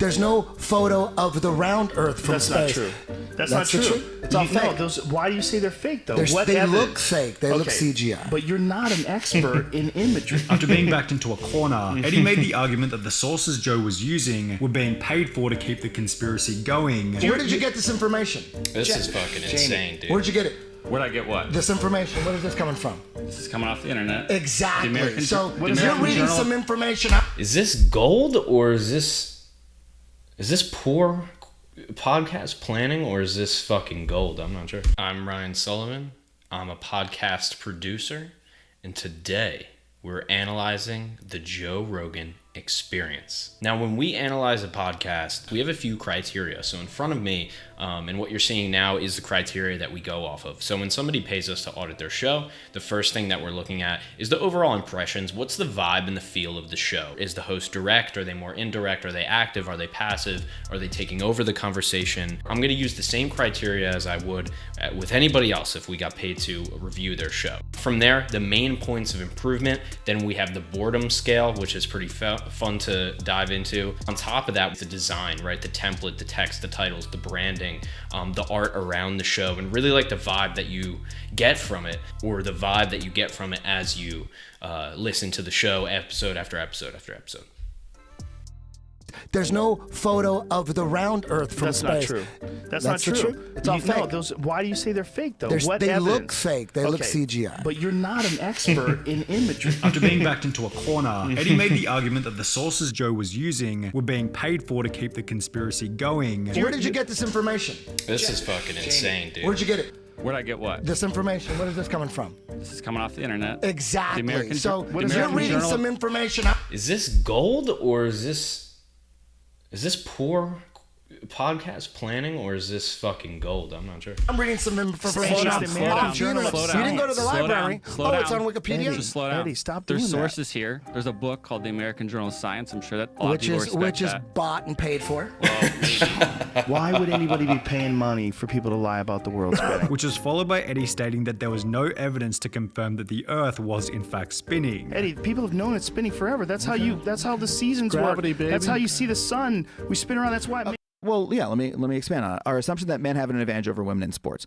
There's no photo of the round Earth from That's space. not true. That's not true. It's all fake. No, why do you say they're fake, though? They look fake. They look CGI. But you're not an expert in imagery. After being backed into a corner, Eddie made the argument that the sources Joe was using were being paid for to keep the conspiracy going. Where did you get this information? This is fucking insane, dude. Where'd you get it? Where'd I get what? This information. Where is this coming from? This is coming off the internet. Exactly. So you're reading some information. Is this gold or is this poor podcast planning or is this fucking gold? I'm not sure. I'm Ryan Sullivan. I'm a podcast producer, and today we're analyzing the Joe Rogan experience. Now, when we analyze a podcast, we have a few criteria. So in front of me, and what you're seeing now is the criteria that we go off of. So when somebody pays us to audit their show, the first thing that we're looking at is the overall impressions. What's the vibe and the feel of the show? Is the host direct? Are they more indirect? Are they active? Are they passive? Are they taking over the conversation? I'm going to use the same criteria as I would with anybody else if we got paid to review their show. From there, the main points of improvement. Then we have the boredom scale, which is pretty fun to dive into. On top of that, the design, right? The template, the text, the titles, the branding, the art around the show, and really like the vibe that you get from it, or the vibe that you get from it as you listen to the show episode after episode after episode. There's no photo of the round Earth from space. That's not true. That's not true. It's all fake. No, why do you say they're fake, though? They look fake. They look CGI. But you're not an expert in imagery. After being backed into a corner, Eddie made the argument that the sources Joe was using were being paid for to keep the conspiracy going. Where did you get this information? This is fucking insane, dude. Where'd you get it? Where'd I get what? This information. Where is this coming from? This is coming off the internet. Exactly. So the you're reading some information. Is this gold or is this poor podcast planning or is this fucking gold? I'm not sure. I'm reading some information. Slow down. You didn't go to the library. Slow It's down. on Wikipedia. Just slow down. Eddie, stop doing There's that. sources here. There's a book called the American Journal of Science. I'm sure that a lot of people respect Which is that. bought and paid for. Why would anybody be paying money for people to lie about the world spinning? Which was followed by Eddie stating that there was no evidence to confirm that the Earth was in fact spinning. Eddie, people have known it's spinning forever. That's how the seasons Gravity, work. baby. That's how you see the sun. We spin around. That's why. Well, yeah, let me expand on it. Our assumption that men have an advantage over women in sports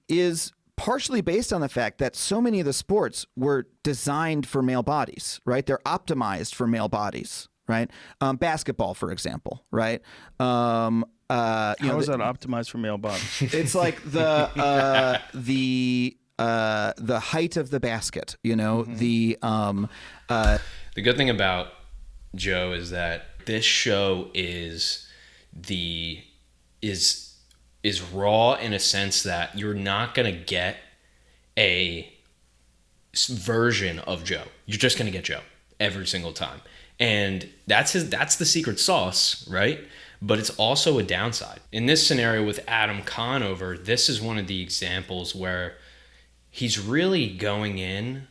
is partially based on the fact that so many of the sports were designed for male bodies, right? They're optimized for male bodies, right? Basketball, for example, right? How is that optimized for male bodies? It's like the height of the basket, you know, the good thing about Joe is that this show is raw in a sense that you're not going to get a version of Joe. You're just going to get Joe every single time. And that's the secret sauce, right? But it's also a downside. In this scenario with Adam Conover, this is one of the examples where he's really going in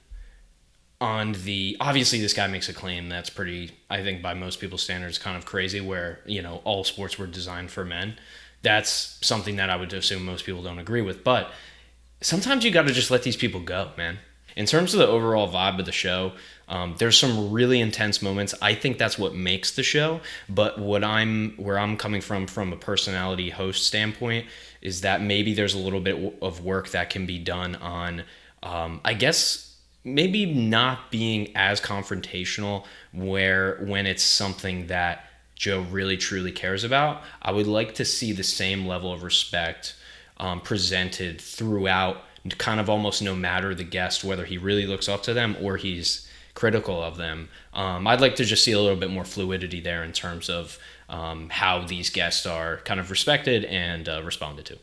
on obviously this guy makes a claim that's pretty, I think by most people's standards, kind of crazy, where, you know, all sports were designed for men. That's something that I would assume most people don't agree with. But sometimes you got to just let these people go, man. In terms of the overall vibe of the show, there's some really intense moments. I think that's what makes the show. But where I'm coming from a personality host standpoint, is that maybe there's a little bit of work that can be done on, I guess, maybe not being as confrontational when it's something that Joe really truly cares about. I would like to see the same level of respect presented throughout, kind of almost no matter the guest, whether he really looks up to them or he's critical of them. I'd like to just see a little bit more fluidity there in terms of how these guests are kind of respected and responded to.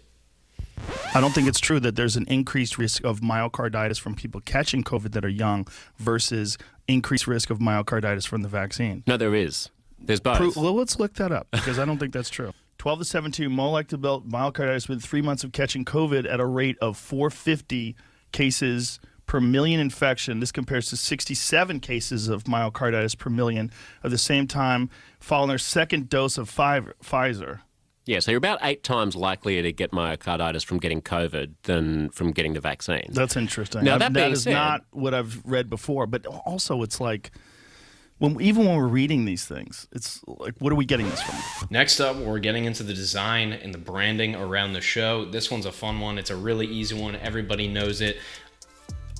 I don't think it's true that there's an increased risk of myocarditis from people catching COVID that are young versus increased risk of myocarditis from the vaccine. No, there is. There's both. Well, let's look that up because I don't think that's true. 12 to 17 more likely to develop myocarditis within 3 months of catching COVID at a rate of 450 cases per million infection. This compares to 67 cases of myocarditis per million at the same time following their second dose of Pfizer. Yeah, so you're about 8 times likelier to get myocarditis from getting COVID than from getting the vaccine. That's interesting. Now, that being is said, not what I've read before. But also, it's like, even when we're reading these things, it's like, what are we getting this from? Next up, we're getting into the design and the branding around the show. This one's a fun one. It's a really easy one. Everybody knows it.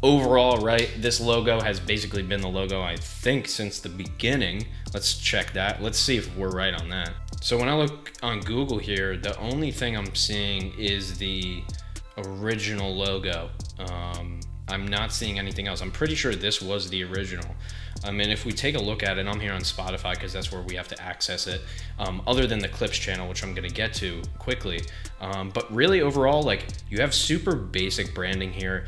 Overall, right, this logo has basically been the logo, I think, since the beginning. Let's check that. Let's see if we're right on that. So when I look on Google here, the only thing I'm seeing is the original logo. I'm not seeing anything else. I'm pretty sure this was the original. And if we take a look at it, I'm here on Spotify because that's where we have to access it, other than the clips channel, which I'm going to get to quickly. But really overall, like, you have super basic branding here.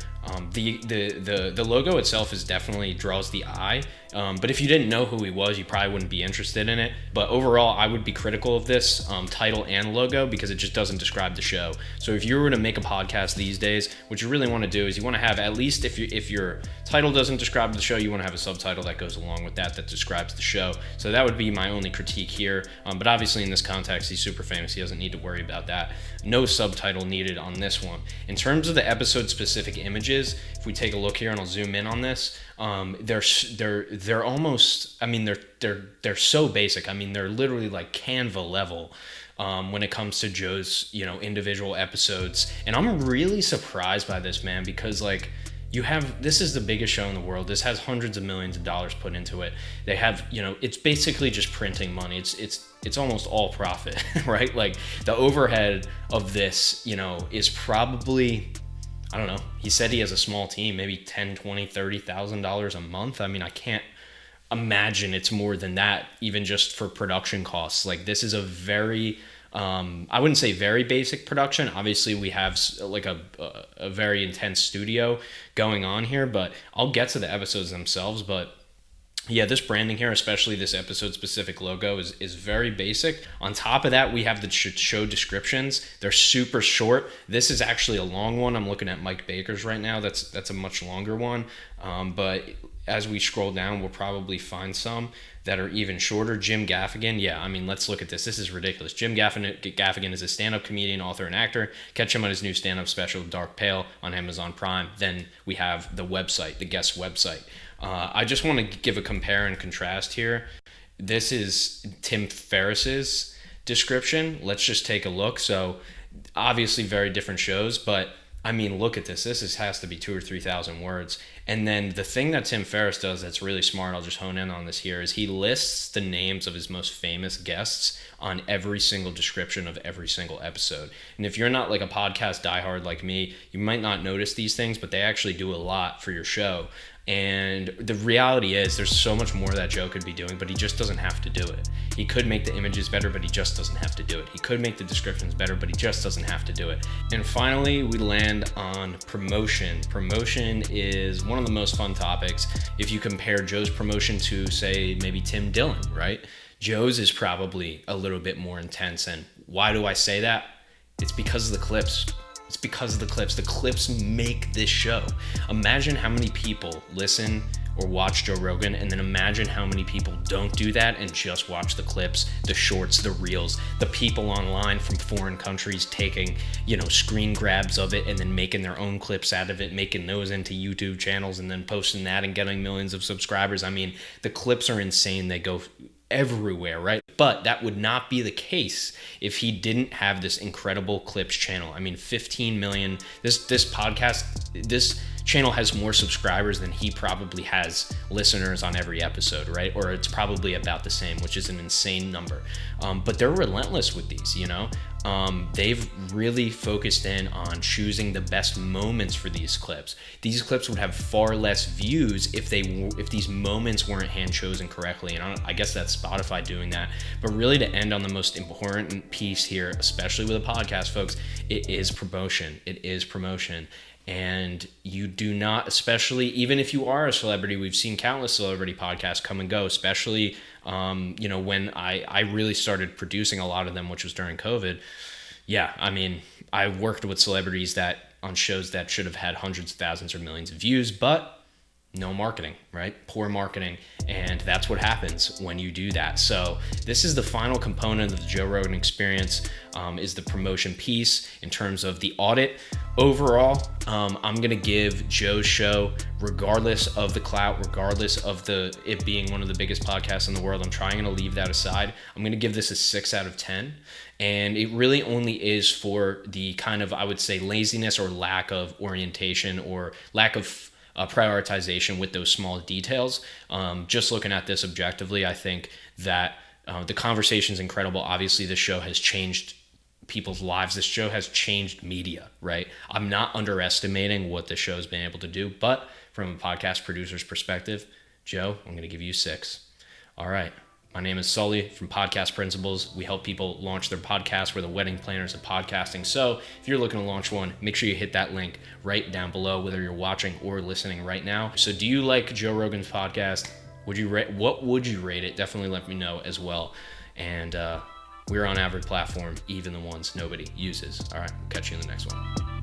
The logo itself is definitely draws the eye. But if you didn't know who he was, you probably wouldn't be interested in it. But overall, I would be critical of this title and logo because it just doesn't describe the show. So if you were to make a podcast these days, what you really want to do is you want to have, at least if your title doesn't describe the show, you want to have a subtitle that goes along with that describes the show. So that would be my only critique here. But obviously in this context, he's super famous. He doesn't need to worry about that. No subtitle needed on this one. In terms of the episode specific images, if we take a look here and I'll zoom in on this, they're almost, I mean, they're so basic. I mean, they're literally like Canva level when it comes to Joe's, individual episodes. And I'm really surprised by this, man, because like, this is the biggest show in the world. This has hundreds of millions of dollars put into it. They have, it's basically just printing money. It's almost all profit, right? Like the overhead of this, is probably, I don't know. He said he has a small team, maybe $10,000, $20,000, $30,000 a month. I mean, I can't imagine it's more than that, even just for production costs. Like this is a very, I wouldn't say very basic production. Obviously we have like a very intense studio going on here, but I'll get to the episodes themselves. But yeah, this branding here, especially this episode specific logo is very basic. On top of that, we have the show descriptions. They're super short. This is actually a long one. I'm looking at Mike Baker's right now. That's a much longer one. But as we scroll down, we'll probably find some that are even shorter. Jim Gaffigan, yeah, I mean, let's look at this. This is ridiculous. Jim Gaffigan is a stand-up comedian, author, and actor. Catch him on his new stand-up special, Dark Pale, on Amazon Prime. Then we have the website, the guest website. I just want to give a compare and contrast here. This is Tim Ferriss's description. Let's just take a look. So obviously very different shows, but I mean, look at this. This has to be 2,000 or 3,000 words. And then the thing that Tim Ferriss does that's really smart, I'll just hone in on this here, is he lists the names of his most famous guests on every single description of every single episode. And if you're not like a podcast diehard like me, you might not notice these things, but they actually do a lot for your show. And the reality is there's so much more that Joe could be doing, but he just doesn't have to do it. He could make the images better, but he just doesn't have to do it. He could make the descriptions better, but he just doesn't have to do it. And finally, we land on promotion. Promotion is one of the most fun topics. If you compare Joe's promotion to, say, maybe Tim Dillon, right? Joe's is probably a little bit more intense. And why do I say that? It's because of the clips. It's because of the clips. The clips make this show. Imagine how many people listen or watch Joe Rogan, and then imagine how many people don't do that and just watch the clips, the shorts, the reels, the people online from foreign countries taking, screen grabs of it and then making their own clips out of it, making those into YouTube channels and then posting that and getting millions of subscribers. I mean, the clips are insane. They go everywhere, right? But that would not be the case if he didn't have this incredible clips channel. I mean, 15 million, this channel has more subscribers than he probably has listeners on every episode, right? Or it's probably about the same, which is an insane number. But they're relentless with these, they've really focused in on choosing the best moments for these clips. These clips would have far less views if these moments weren't hand chosen correctly. And I guess that's Spotify doing that. But really, to end on the most important piece here, especially with a podcast, folks, it is promotion. It is promotion. And you do not, especially even if you are a celebrity, we've seen countless celebrity podcasts come and go, especially, when I really started producing a lot of them, which was during COVID. Yeah, I mean, I worked with celebrities on shows that should have had hundreds of thousands or millions of views, but no marketing, right? Poor marketing. And that's what happens when you do that. So this is the final component of the Joe Rogan experience, is the promotion piece in terms of the audit. Overall, I'm going to give Joe's show, regardless of the clout, regardless of it being one of the biggest podcasts in the world, I'm trying to leave that aside. I'm going to give this a 6 out of 10. And it really only is for the kind of, I would say, laziness or lack of orientation or lack of prioritization with those small details. Just looking at this objectively, I think that the conversation is incredible. Obviously, this show has changed people's lives. This show has changed media, right? I'm not underestimating what the show's been able to do, but from a podcast producer's perspective, Joe, I'm going to give you 6. All right. My name is Sully from Podcast Principles. We help people launch their podcast. We're the wedding planners of podcasting. So if you're looking to launch one, make sure you hit that link right down below, whether you're watching or listening right now. So do you like Joe Rogan's podcast? What would you rate it? Definitely let me know as well. And we're on every platform, even the ones nobody uses. All right, catch you in the next one.